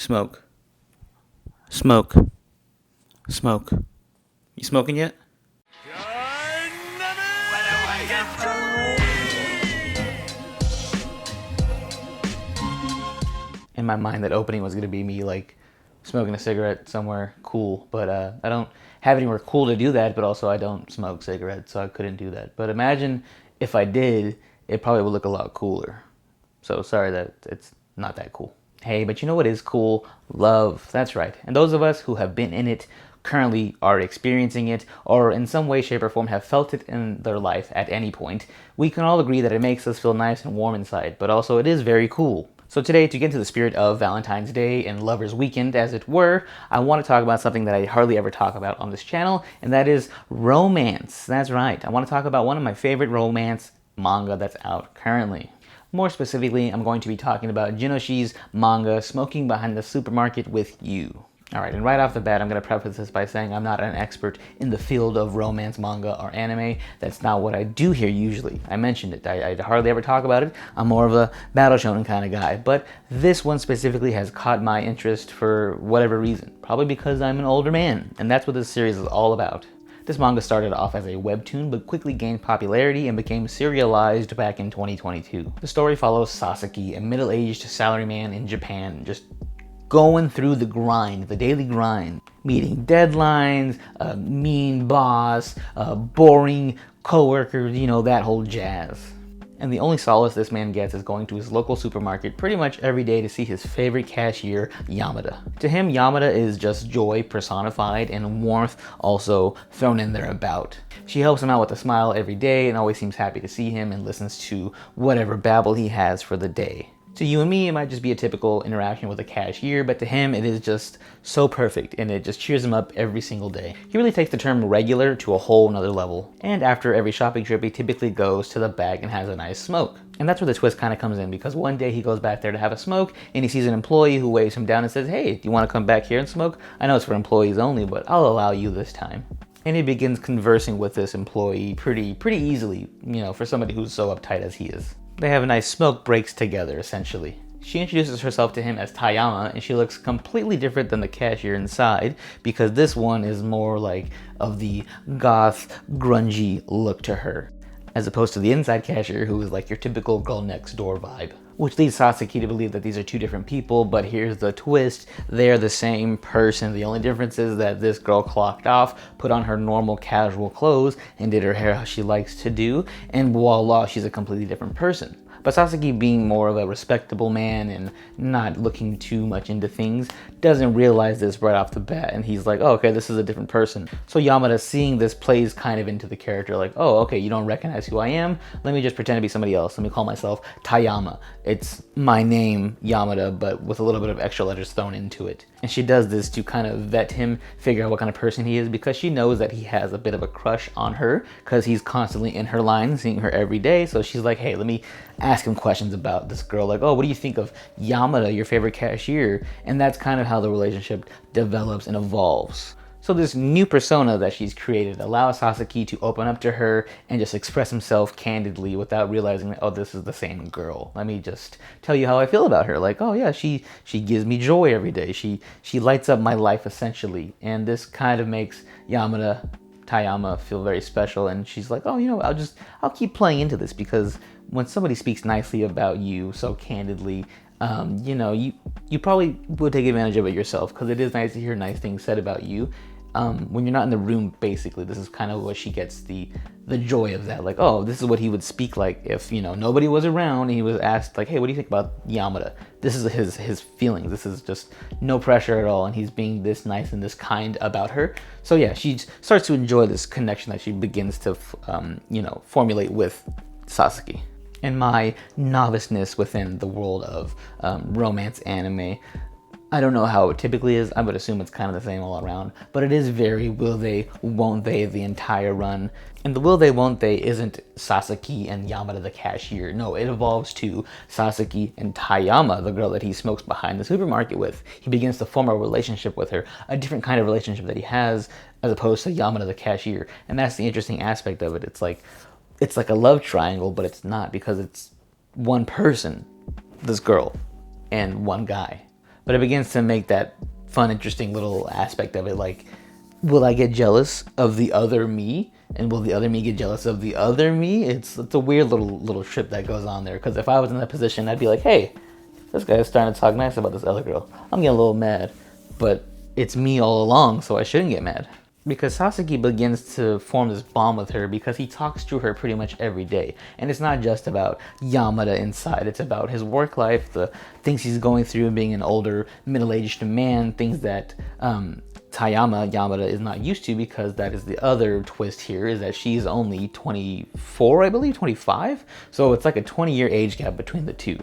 Smoke. Smoke. Smoke. You smoking yet? In my mind, that opening was going to be me, like, smoking a cigarette somewhere cool. But I don't have anywhere cool to do that, but also I don't smoke cigarettes, so I couldn't do that. But imagine if I did, it probably would look a lot cooler. So sorry that it's not that cool. Hey, but you know what is cool? Love. That's right. And those of us who have been in it, currently are experiencing it, or in some way, shape, or form have felt it in their life at any point, we can all agree that it makes us feel nice and warm inside, but also it is very cool. So today, to get into the spirit of Valentine's Day and Lover's Weekend, as it were, I want to talk about something that I hardly ever talk about on this channel, and that is romance. That's right. I want to talk about one of my favorite romance manga that's out currently. More specifically, I'm going to be talking about Jinoshi's manga, Smoking Behind the Supermarket with You. Alright, and right off the bat, I'm going to preface this by saying I'm not an expert in the field of romance manga or anime. That's not what I do here usually. I mentioned it. I hardly ever talk about it. I'm more of a battle shonen kind of guy. But this one specifically has caught my interest for whatever reason. Probably because I'm an older man, and that's what this series is all about. This manga started off as a webtoon, but quickly gained popularity and became serialized back in 2022. The story follows Sasaki, a middle-aged salaryman in Japan, just going through the grind, the daily grind, meeting deadlines, a mean boss, boring coworkers, you know, that whole jazz. And the only solace this man gets is going to his local supermarket pretty much every day to see his favorite cashier, Yamada. To him, Yamada is just joy personified and warmth also thrown in there about. She helps him out with a smile every day and always seems happy to see him and listens to whatever babble he has for the day. To you and me, it might just be a typical interaction with a cashier, but to him, it is just so perfect, and it just cheers him up every single day. He really takes the term regular to a whole nother level. And after every shopping trip, he typically goes to the back and has a nice smoke. And that's where the twist kind of comes in, because one day he goes back there to have a smoke, and he sees an employee who waves him down and says, "Hey, do you want to come back here and smoke? I know it's for employees only, but I'll allow you this time." And he begins conversing with this employee pretty easily, you know, for somebody who's so uptight as he is. They have a nice smoke breaks together, essentially. She introduces herself to him as Tayama, and she looks completely different than the cashier inside, because this one is more like of the goth, grungy look to her, as opposed to the inside cashier who is like your typical girl next door vibe. Which leads Sasaki to believe that these are two different people, but here's the twist, they're the same person. The only difference is that this girl clocked off, put on her normal casual clothes, and did her hair how she likes to do, and voila, she's a completely different person. But Sasaki, being more of a respectable man and not looking too much into things, doesn't realize this right off the bat, and he's like, oh, okay, this is a different person. So Yamada, seeing this, plays kind of into the character, like, oh, okay, you don't recognize who I am? Let me just pretend to be somebody else. Let me call myself Tayama. It's my name, Yamada, but with a little bit of extra letters thrown into it. And she does this to kind of vet him, figure out what kind of person he is, because she knows that he has a bit of a crush on her, because he's constantly in her line, seeing her every day. So she's like, hey, let me ask him questions about this girl, like, oh, what do you think of Yamada, your favorite cashier? And that's kind of how the relationship develops and evolves. So this new persona that she's created allows Sasaki to open up to her and just express himself candidly without realizing that, oh, this is the same girl. Let me just tell you how I feel about her. Like, oh yeah, she gives me joy every day. She lights up my life essentially. And this kind of makes Tayama feel very special, and she's like, oh, you know, I'll keep playing into this, because when somebody speaks nicely about you so candidly, you know, you probably would take advantage of it yourself, because it is nice to hear nice things said about you. When you're not in the room, basically, this is kind of what she gets the joy of that. Like, oh, this is what he would speak like if, you know, nobody was around and he was asked, like, hey, what do you think about Yamada? This is his feelings. This is just no pressure at all, and he's being this nice and this kind about her. So yeah, she starts to enjoy this connection that she begins to, you know, formulate with Sasaki. And my noviceness within the world of romance anime, I don't know how it typically is. I would assume it's kind of the same all around, but it is very will they, won't they the entire run. And the will they, won't they isn't Sasaki and Yamada the cashier. No, it evolves to Sasaki and Tayama, the girl that he smokes behind the supermarket with. He begins to form a relationship with her, a different kind of relationship that he has as opposed to Yamada the cashier. And that's the interesting aspect of it. It's like a love triangle, but it's not, because it's one person, this girl, and one guy. But it begins to make that fun, interesting little aspect of it. Like, will I get jealous of the other me? And will the other me get jealous of the other me? It's a weird little trip that goes on there. Because if I was in that position, I'd be like, hey, this guy's starting to talk nice about this other girl. I'm getting a little mad. But it's me all along, so I shouldn't get mad. Because Sasaki begins to form this bond with her because he talks to her pretty much every day. And it's not just about Yamada inside, it's about his work life, the things he's going through and being an older, middle-aged man, things that Yamada is not used to, because that is the other twist here, is that she's only 24, I believe, 25? So it's like a 20-year age gap between the two.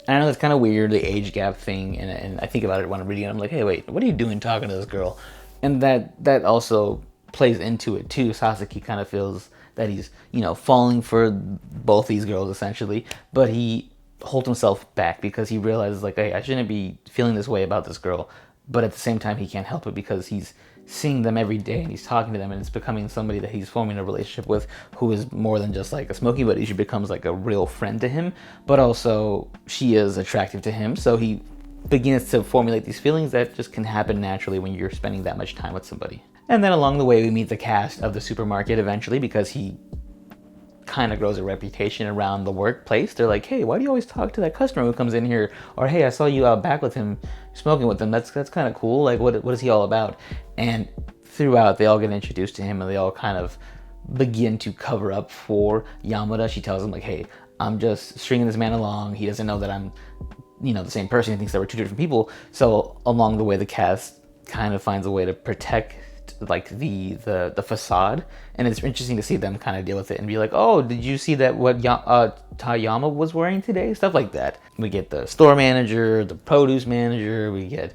And I know that's kind of weird, the age gap thing, and I think about it when I'm reading it, I'm like, hey, wait, what are you doing talking to this girl? And that also plays into it too. Sasaki kind of feels that he's, falling for both these girls essentially, but he holds himself back because he realizes, like, hey, I shouldn't be feeling this way about this girl, but at the same time he can't help it because he's seeing them every day and he's talking to them, and it's becoming somebody that he's forming a relationship with who is more than just like a smoky buddy. She becomes like a real friend to him, but also she is attractive to him, so he begins to formulate these feelings that just can happen naturally when you're spending that much time with somebody. And then along the way, we meet the cast of the supermarket eventually, because he kind of grows a reputation around the workplace. They're like, hey, why do you always talk to that customer who comes in here? Or, hey, I saw you out back with him, smoking with him. That's kind of cool. Like, what is he all about? And throughout, they all get introduced to him, and they all kind of begin to cover up for Yamada. She tells him, like, hey, I'm just stringing this man along. He doesn't know that I'm the same person. He thinks that we're two different people. So along the way, the cast kind of finds a way to protect like the facade, and it's interesting to see them kind of deal with it and be like, oh, did you see that what Tayama was wearing today? Stuff like that. We get the store manager, the produce manager, we get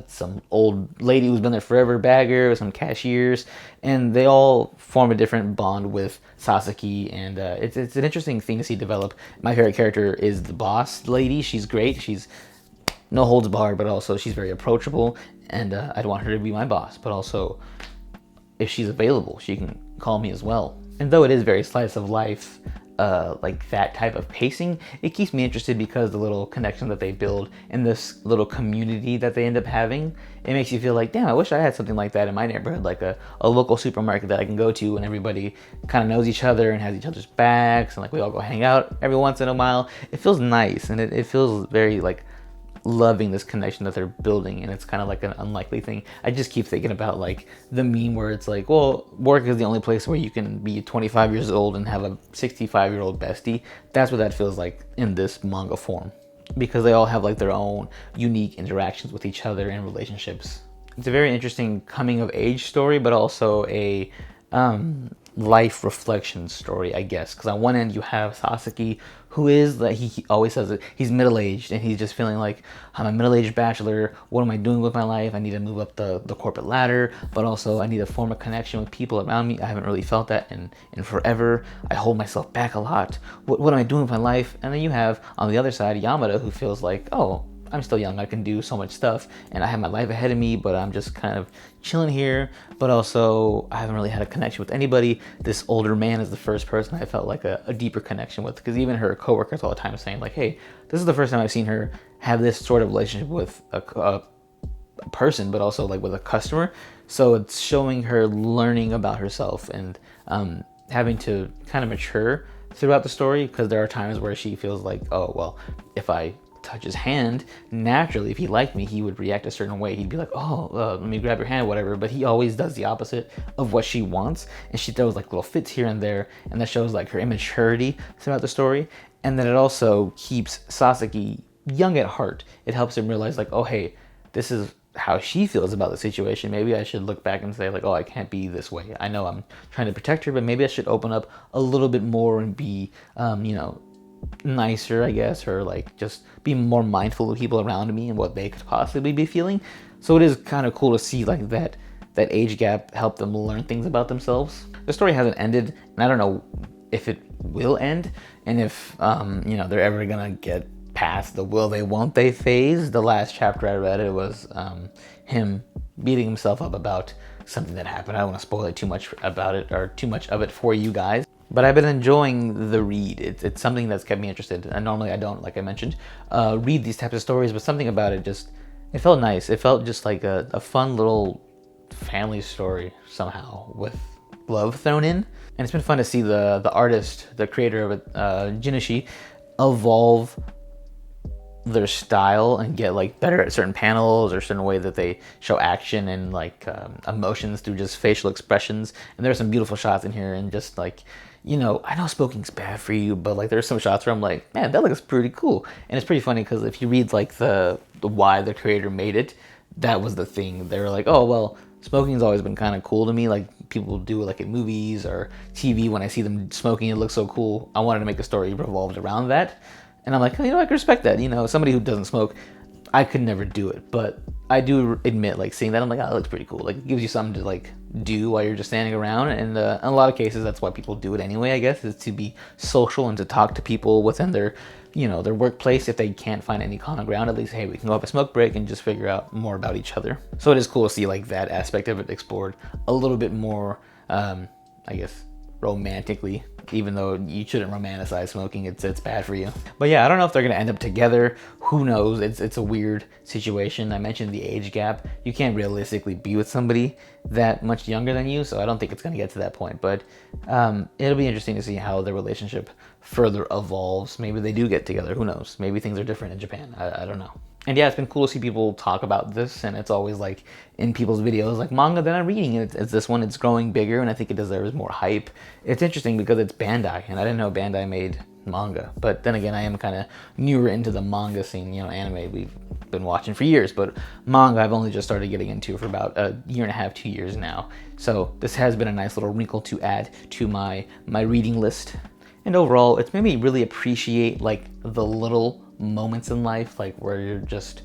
some old lady who's been there forever, bagger, some cashiers, and they all form a different bond with Sasaki, and it's an interesting thing to see develop. My favorite character is the boss lady. She's great. She's no holds barred, but also she's very approachable, and I'd want her to be my boss, but also if she's available, she can call me as well. And though it is very slice of life, like that type of pacing, it keeps me interested because the little connection that they build in this little community that they end up having, it makes you feel like, damn, I wish I had something like that in my neighborhood, like a local supermarket that I can go to and everybody kind of knows each other and has each other's backs, and like we all go hang out every once in a while. It feels nice, and it feels very like loving this connection that they're building, and it's kind of like an unlikely thing. I just keep thinking about like the meme where it's like, well, work is the only place where you can be 25 years old and have a 65-year-old bestie. That's what that feels like in this manga form, because they all have like their own unique interactions with each other and relationships. It's a very interesting coming of age story, but also a life reflection story, I guess, because on one end you have Sasaki, who is like, he always says it, he's middle-aged, and he's just feeling like, I'm a middle-aged bachelor, what am I doing with my life? I need to move up the corporate ladder, but also I need to form a connection with people around me. I haven't really felt that in forever. I hold myself back a lot. What am I doing with my life? And then you have on the other side Yamada, who feels like, oh, I'm still young, I can do so much stuff, and I have my life ahead of me, but I'm just kind of chilling here, but also I haven't really had a connection with anybody. This older man is the first person I felt like a deeper connection with, because even her coworkers all the time saying like, hey, this is the first time I've seen her have this sort of relationship with a person, but also like with a customer. So it's showing her learning about herself and having to kind of mature throughout the story, because there are times where she feels like, oh, well, if I touch his hand, naturally, if he liked me, he would react a certain way. He'd be like, oh, let me grab your hand, whatever. But he always does the opposite of what she wants, and she throws like little fits here and there, and that shows like her immaturity throughout the story. And then it also keeps Sasaki young at heart. It helps him realize like, oh, hey, this is how she feels about the situation. Maybe I should look back and say like, oh, I can't be this way. I know I'm trying to protect her, but maybe I should open up a little bit more and be, nicer, I guess, or like just be more mindful of people around me and what they could possibly be feeling. So it is kind of cool to see like that age gap help them learn things about themselves. The story hasn't ended, and I don't know if it will end, and if they're ever gonna get past the will they won't they phase. The last chapter I read, it was him beating himself up about something that happened. I don't want to spoil it too much about it, or too much of it for you guys. But I've been enjoying the read. It's something that's kept me interested. And normally I don't, like I mentioned, read these types of stories, but something about it just It felt nice. It felt just like a fun little family story somehow with love thrown in. And it's been fun to see the artist, the creator of it, Jinishi, evolve their style and get like better at certain panels or certain way that they show action and like emotions through just facial expressions. And there's some beautiful shots in here, and just like, you know, I know smoking's bad for you, but like there's some shots where I'm like, man, that looks pretty cool. And it's pretty funny because if you read like the why the creator made it, that was the thing. They were like, oh well, smoking's always been kind of cool to me. Like people do it like in movies or TV. When I see them smoking, it looks so cool. I wanted to make a story revolved around that. And I'm like, oh, you know, I can respect that. You know, somebody who doesn't smoke, I could never do it. But I do admit, like, seeing that, I'm like, oh, that looks pretty cool. Like, it gives you something to, like, do while you're just standing around. And in a lot of cases, that's why people do it anyway, I guess, is to be social and to talk to people within their, you know, their workplace. If they can't find any common ground, at least, hey, we can go have a smoke break and just figure out more about each other. So it is cool to see, like, that aspect of it explored a little bit more, I guess, romantically, even though you shouldn't romanticize smoking. It's bad for you. But yeah, I don't know if they're gonna end up together. Who knows? It's a weird situation. I mentioned the age gap. You can't realistically be with somebody that much younger than you, so I don't think it's gonna get to that point. But it'll be interesting to see how the relationship further evolves. Maybe they do get together. Who knows? Maybe things are different in Japan. I don't know. And yeah, it's been cool to see people talk about this, and it's always like in people's videos, like manga that I'm reading, and it's this one, it's growing bigger, and I think it deserves more hype. It's interesting because it's Bandai, and I didn't know Bandai made manga. But then again, I am kind of newer into the manga scene. You know, anime we've been watching for years, but manga I've only just started getting into for about a year and a half, 2 years now. So this has been a nice little wrinkle to add to my reading list. And overall, it's made me really appreciate like the little moments in life, like where you're just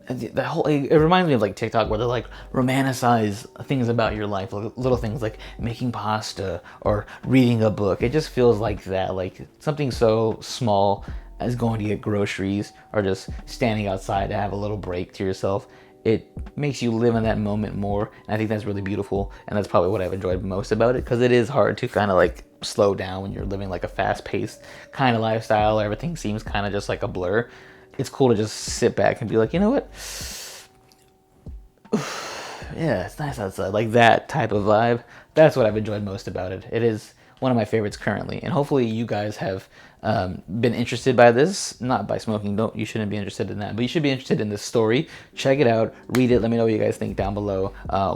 the whole, it reminds me of like TikTok where they like romanticize things about your life, like little things like making pasta or reading a book. It just feels like that, like something so small as going to get groceries or just standing outside to have a little break to yourself. It makes you live in that moment more, and I think that's really beautiful, and that's probably what I've enjoyed most about it, because it is hard to kind of like slow down when you're living like a fast-paced kind of lifestyle. Everything seems kind of just like a blur. It's cool to just sit back and be like, you know what? Yeah, it's nice outside. Like that type of vibe. That's what I've enjoyed most about it. It is one of my favorites currently, and hopefully you guys have been interested by this. Not by smoking, you shouldn't be interested in that, but you should be interested in this story. Check it out, read it, let me know what you guys think down below.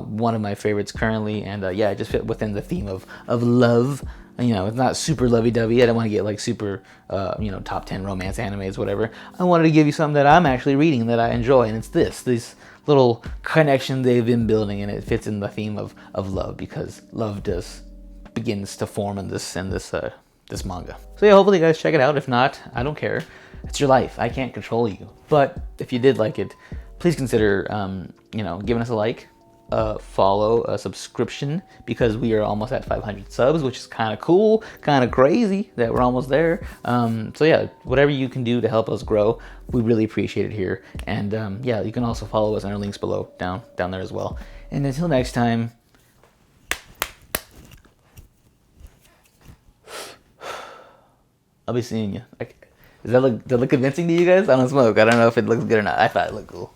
One of my favorites currently, and yeah, it just fit within the theme of love. You know, it's not super lovey-dovey. I don't want to get like super, you know, top 10 romance animes, whatever. I wanted to give you something that I'm actually reading that I enjoy, and it's this little connection they've been building, and it fits in the theme of love, because love begins to form in this manga. So yeah, hopefully you guys check it out. If not, I don't care. It's your life. I can't control you. But if you did like it, please consider, you know, giving us a like, follow, a subscription, because we are almost at 500 subs, which is kind of cool, kind of crazy that we're almost there. So yeah, whatever you can do to help us grow, we really appreciate it here. And yeah, you can also follow us on our links below, down there as well. And until next time, I'll be seeing you. Does that look convincing to you guys? I don't smoke. I don't know if it looks good or not. I thought it looked cool.